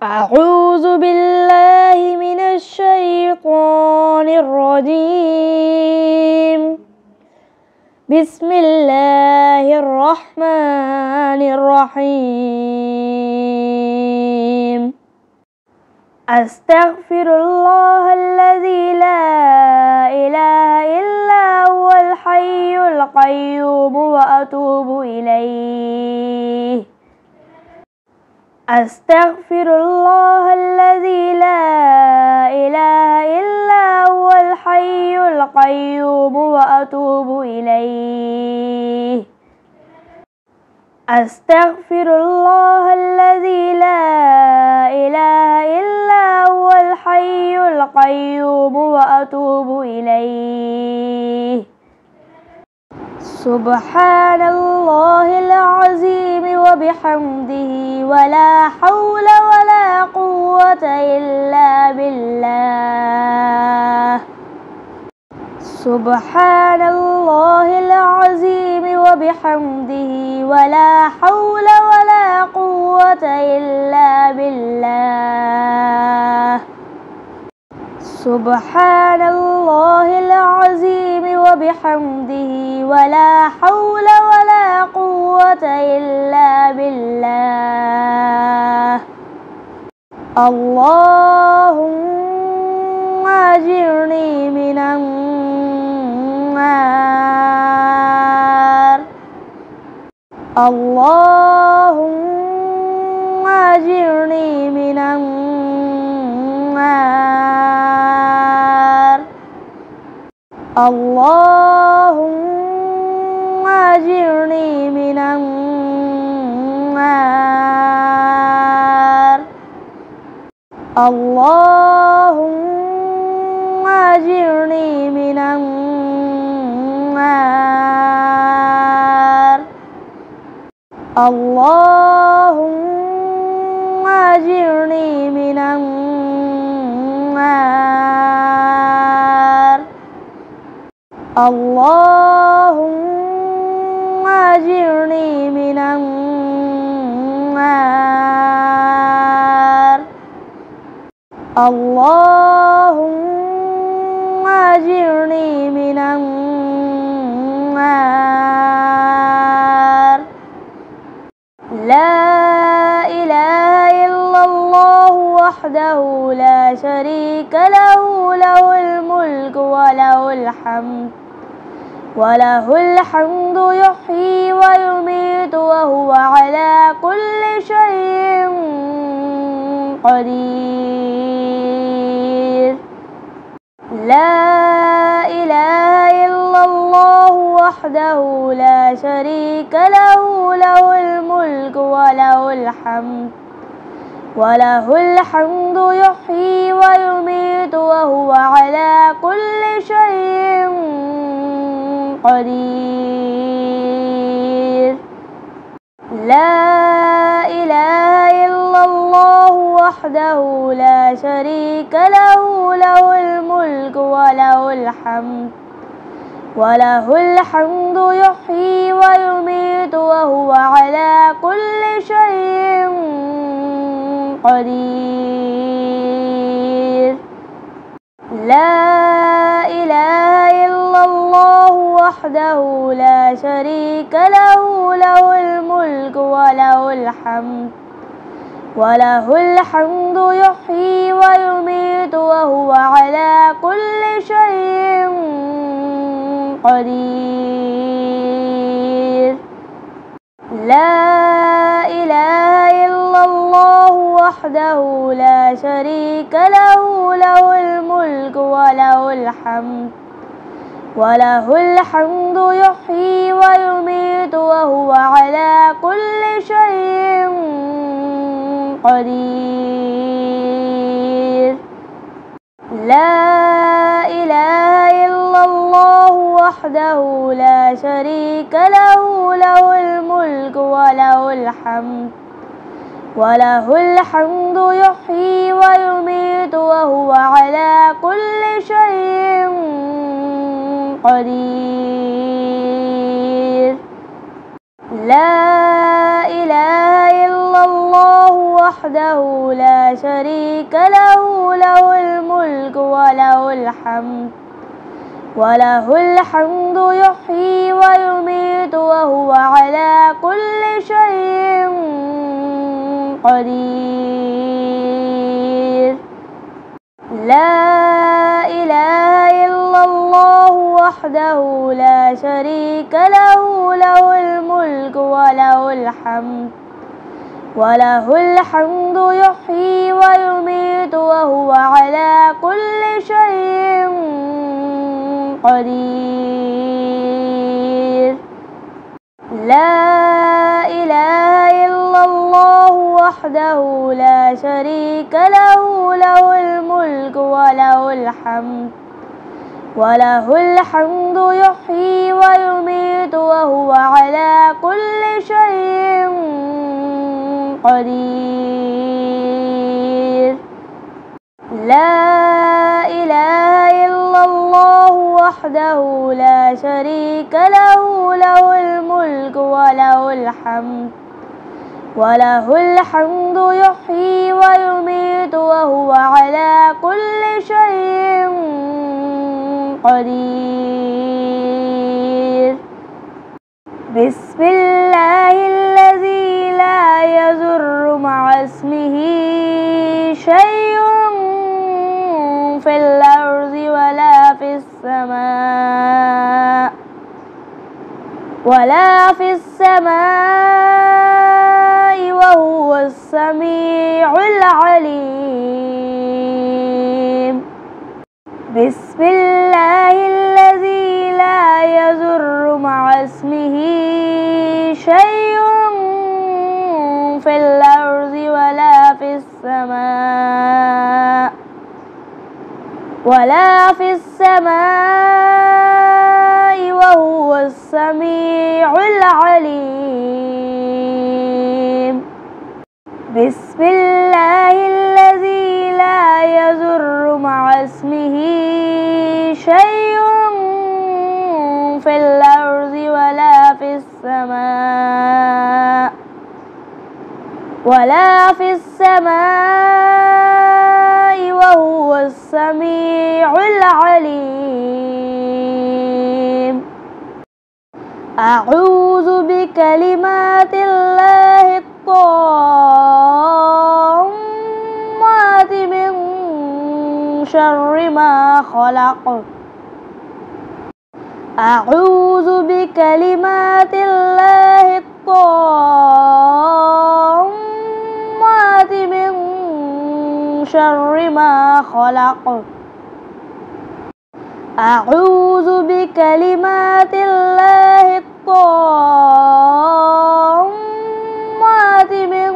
أعوذ بالله من الشيطان الرجيم. بسم الله الرحمن الرحيم. أستغفر الله الذي لا إله إلا هو الحي القيوم وأتوب إليه. أستغفر الله الذي لا إله إلا هو الحي القيوم وأتوب إليه. أستغفر الله الذي لا إله إلا هو الحي القيوم وأتوب إليه. سبحان الله العظيم وبحمده ولا حول ولا قوة إلا بالله. سبحان الله العظيم وبحمده ولا حول ولا قوة إلا بالله. سبحان الله العظيم وبحمده ولا حول ولا قوة إلا بالله. اللهم أجرني من النار. اللهم أجرني من النار. اللهم أجرني من النار. اللهم أجرني من النار. اللهم أجرني من النار. اللهم أجرني من النار. اللهم أجرني من النار. لا إله إلا الله وحده لا شريك له، له الملك وله الحمد يحيي ويميت وهو على كل شيء قدير. لا إله إلا الله وحده لا شريك له، له الملك وله الحمد يحيي ويميت وهو على كل شيء قدير. لا إله إلا الله وحده لا شريك له، له الملك وله الحمد يحيي ويميت وهو على كل شيء قدير. لا إله إلا الله وحده لا شريك له، له الملك وله الحمد يحيي ويميت وهو على كل شيء قدير. لا إله إلا الله وحده لا شريك له، له الملك وله الحمد يحيي ويميت وهو على كل شيء قدير. لا إله إلا الله وحده لا شريك له، له الملك وله الحمد يحيي ويميت وهو على كل شيء قدير. لا إله إلا الله وحده لا شريك له له الملك وله الحمد يحيي ويميت وهو على كل شيء قدير. لا إله إلا الله وحده لا شريك له له الملك وله الحمد يحيي ويميت وهو على كل شيء قدير. لا إله إلا الله وحده لا شريك له له الملك وله الحمد يحيي ويميت وهو على كل شيء قدير. لا إله إلا الله وحده لا شريك له له الملك وله الحمد يحيي ويميت وهو على كل شيء قدير. بسم الله الذي لا يضر مع اسمه شيء في الأرض ولا في السماء وهو السميع العليم. بسم الله الذي لا يضر مع اسمه شيء في الأرض ولا في السماء وهو السميع العليم. بسم الله الذي لا يضر مع اسمه شيء في الأرض ولا في السماء وهو السميع العليم. أعوذ بكلمات الله التامات من شر ما خلق. أعوذ بكلمات الله التامات من شر ما خلق. أعوذ بكلمات الله التامات من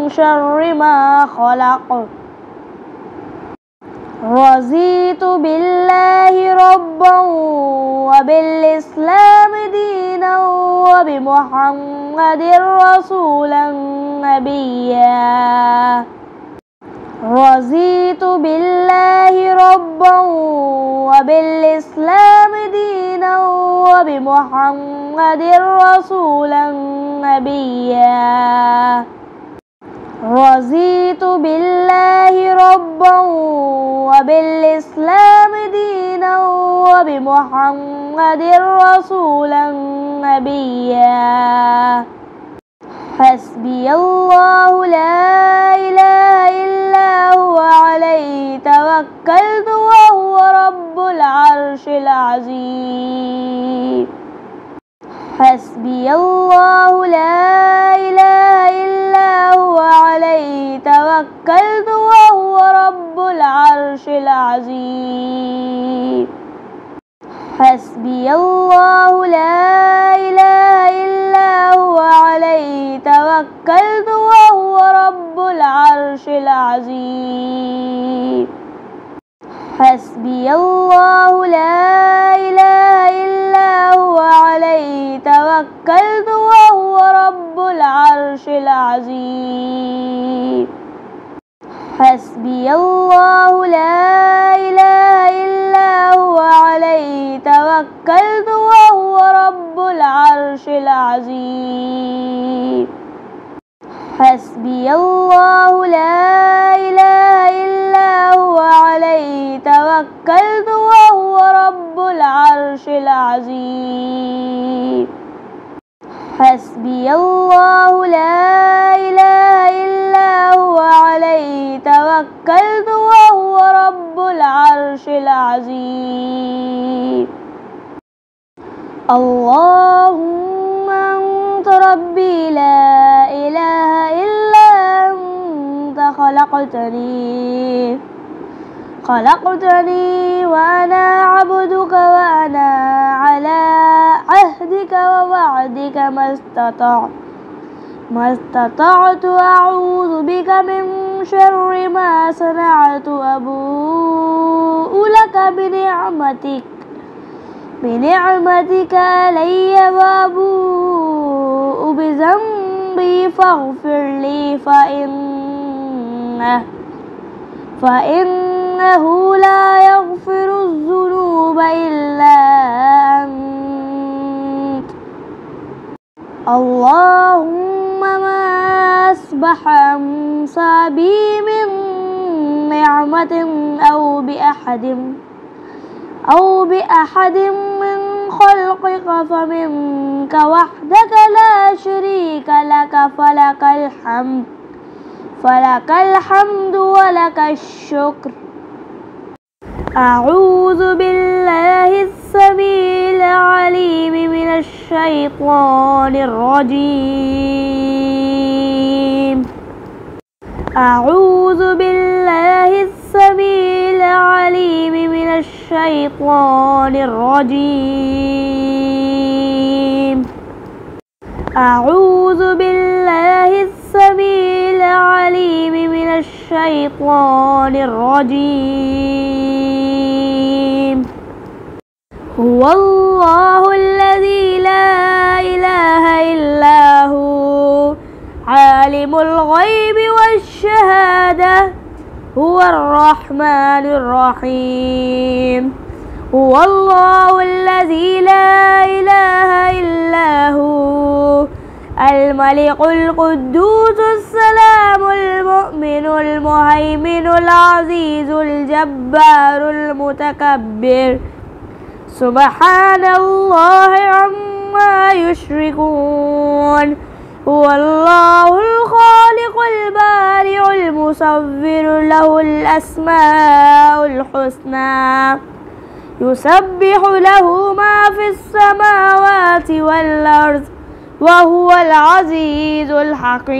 شر ما خلق. رضيت بالله ربا وبالإسلام دينا وبمحمد رسولا نبيا. رضيت بالله ربا وبالإسلام دينا وبمحمد رسولا نبيا. رضيت بالله ربا وبالإسلام دينا وبمحمد رسولا نبيا. حسبي الله لا إله إلا هو عليه توكلت وهو رب العرش العظيم. حسبي الله لا إله إلا هو عليه توكلت وهو رب العرش العظيم. حسبي الله لا إله إلا هو عليه توكلت وهو رب العرش العظيم. حسبي الله لا إله إلا هو عليه توكلت وهو رب العرش العظيم. حسبي الله لا إله إلا هو عليه توكلت وهو رب العرش العظيم. حسبي الله لا إله إلا هو عليه توكلت وهو رب العرش العظيم حسبي الله لا إله إلا هو عليه توكلت وهو رب العرش العظيم اللهم أنت ربي لا إله إلا أنت خلقتني وأنا عبدك وأنا على عهدك ووعدك ما استطعت أعوذ بك من شر ما صنعت أبوء لك بنعمتك علي وأبوء بذنبي فاغفر لي فإنه لا يغفر الذنوب إلا أنت اللهم ما أصبح أمسى بي من نعمة أو بأحد من خلقك فمنك وحدك لا شريك لك فلك الحمد ولك الشكر أعوذ بالله السميع العليم من الشيطان الرجيم أعوذ بالله السميع العليم من الشيطان الرجيم أعوذ بالله السميع العليم من الشيطان الرجيم هو الله الذي لا إله إلا هو عالم الغيب والشهادة هو الرحمن الرحيم هو الله الذي لا إله إلا هو الملك القدوس السلام المؤمن المهيمن العزيز الجبار المتكبر سبحان الله عما يشركون هو الله الخالق البارئ المصور له الأسماء الحسنى يسبح له ما في السماوات والأرض وهو العزيز الحكيم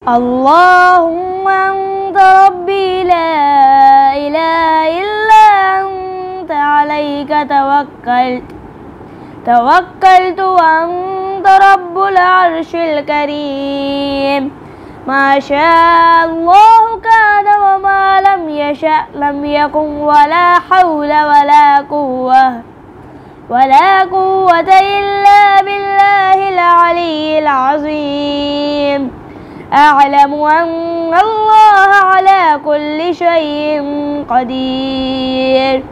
اللهم أنت ربي لا إله إلا أنت عليك توكلت وأنت رب العرش الكريم ما شاء الله كان وما لم يشأ لم يكن ولا حول ولا قوة إلا بالله العلي العظيم أعلم أن الله على كل شيء قدير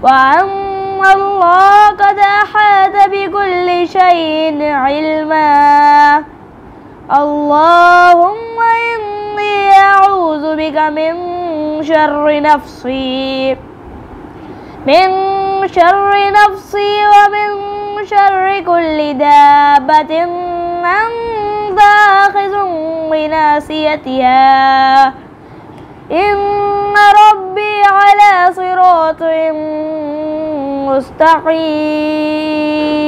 وأن الله قد أحاط بكل شيء علما اللهم إني أعوذ بك من شر نفسي ومن شر كل دابة أنت آخذ بناصيتها إن ربي على صراط مستقيم